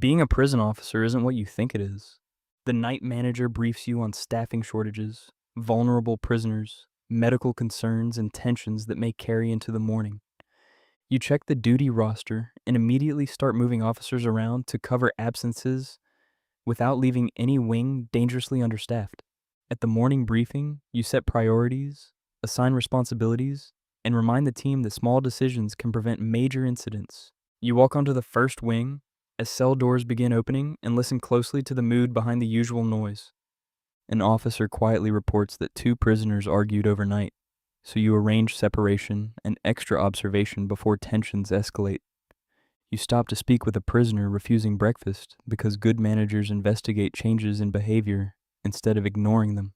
Being a prison officer isn't what you think it is. The night manager briefs you on staffing shortages, vulnerable prisoners, medical concerns, and tensions that may carry into the morning. You check the duty roster and immediately start moving officers around to cover absences without leaving any wing dangerously understaffed. At the morning briefing, you set priorities, assign responsibilities, and remind the team that small decisions can prevent major incidents. You walk onto the first wing as cell doors begin opening and listen closely to the mood behind the usual noise. An officer quietly reports that two prisoners argued overnight, so you arrange separation and extra observation before tensions escalate. You stop to speak with a prisoner refusing breakfast because good managers investigate changes in behavior instead of ignoring them.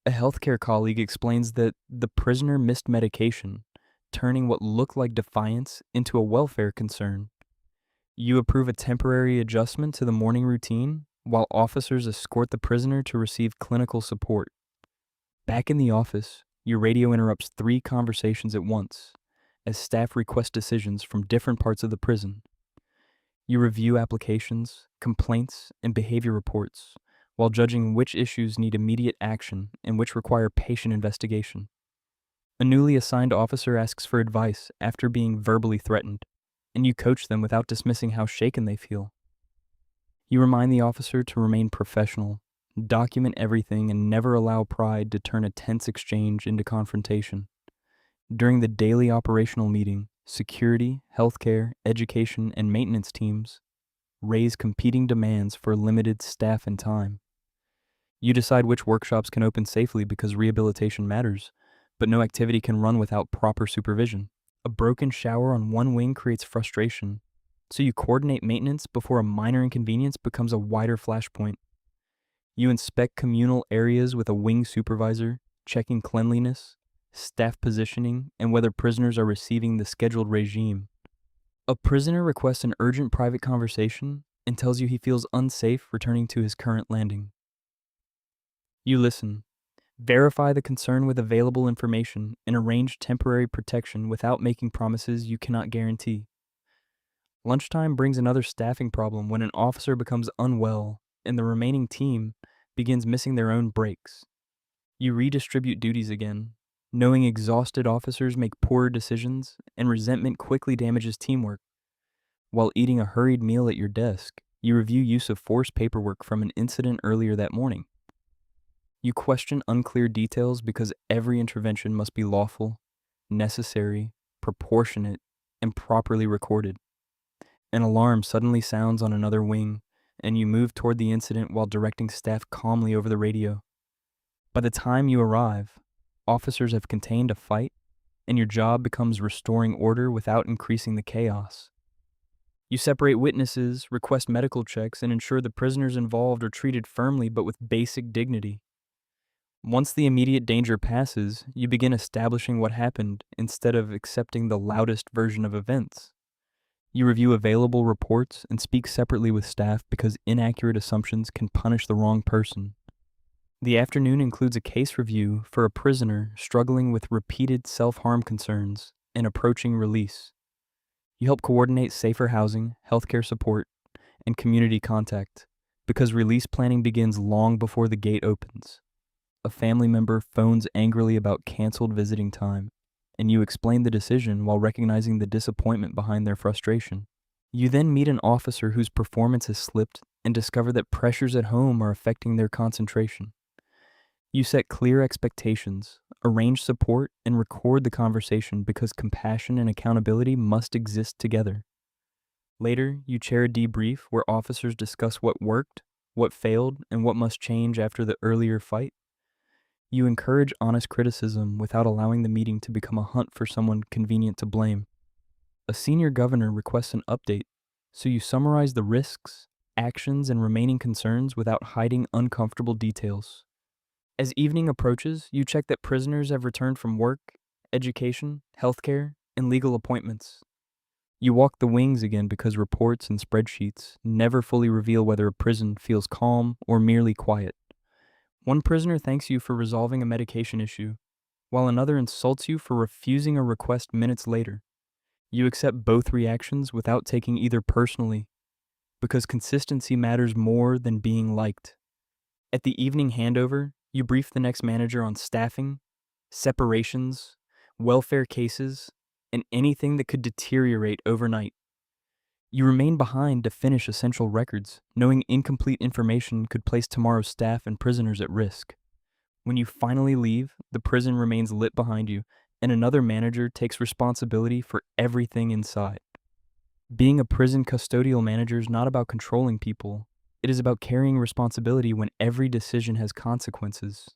A healthcare colleague explains that the prisoner missed medication, turning what looked like defiance into a welfare concern. You approve a temporary adjustment to the morning routine while officers escort the prisoner to receive clinical support. Back in the office, your radio interrupts 3 conversations at once as staff request decisions from different parts of the prison. You review applications, complaints, and behavior reports while judging which issues need immediate action and which require patient investigation. A newly assigned officer asks for advice after being verbally threatened, and you coach them without dismissing how shaken they feel. You remind the officer to remain professional, document everything, and never allow pride to turn a tense exchange into confrontation. During the daily operational meeting, security, healthcare, education, and maintenance teams raise competing demands for limited staff and time. You decide which workshops can open safely because rehabilitation matters, but no activity can run without proper supervision. A broken shower on one wing creates frustration, so you coordinate maintenance before a minor inconvenience becomes a wider flashpoint. You inspect communal areas with a wing supervisor, checking cleanliness, staff positioning, and whether prisoners are receiving the scheduled regime. A prisoner requests an urgent private conversation and tells you he feels unsafe returning to his current landing. You listen, verify the concern with available information, and arrange temporary protection without making promises you cannot guarantee. Lunchtime brings another staffing problem when an officer becomes unwell and the remaining team begins missing their own breaks. You redistribute duties again, knowing exhausted officers make poorer decisions and resentment quickly damages teamwork. While eating a hurried meal at your desk, you review use of force paperwork from an incident earlier that morning. You question unclear details because every intervention must be lawful, necessary, proportionate, and properly recorded. An alarm suddenly sounds on another wing, and you move toward the incident while directing staff calmly over the radio. By the time you arrive, officers have contained a fight, and your job becomes restoring order without increasing the chaos. You separate witnesses, request medical checks, and ensure the prisoners involved are treated firmly but with basic dignity. Once the immediate danger passes, you begin establishing what happened instead of accepting the loudest version of events. You review available reports and speak separately with staff because inaccurate assumptions can punish the wrong person. The afternoon includes a case review for a prisoner struggling with repeated self-harm concerns and approaching release. You help coordinate safer housing, healthcare support, and community contact because release planning begins long before the gate opens. A family member phones angrily about canceled visiting time, and you explain the decision while recognizing the disappointment behind their frustration. You then meet an officer whose performance has slipped and discover that pressures at home are affecting their concentration. You set clear expectations, arrange support, and record the conversation because compassion and accountability must exist together. Later, you chair a debrief where officers discuss what worked, what failed, and what must change after the earlier fight. You encourage honest criticism without allowing the meeting to become a hunt for someone convenient to blame. A senior governor requests an update, so you summarize the risks, actions, and remaining concerns without hiding uncomfortable details. As evening approaches, you check that prisoners have returned from work, education, healthcare, and legal appointments. You walk the wings again because reports and spreadsheets never fully reveal whether a prison feels calm or merely quiet. One prisoner thanks you for resolving a medication issue, while another insults you for refusing a request minutes later. You accept both reactions without taking either personally. because consistency matters more than being liked. At the evening handover, you brief the next manager on staffing, separations, welfare cases, and anything that could deteriorate overnight. You remain behind to finish essential records, knowing incomplete information could place tomorrow's staff and prisoners at risk. When you finally leave, the prison remains lit behind you, and another manager takes responsibility for everything inside. Being a prison custodial manager is not about controlling people. It is about carrying responsibility when every decision has consequences.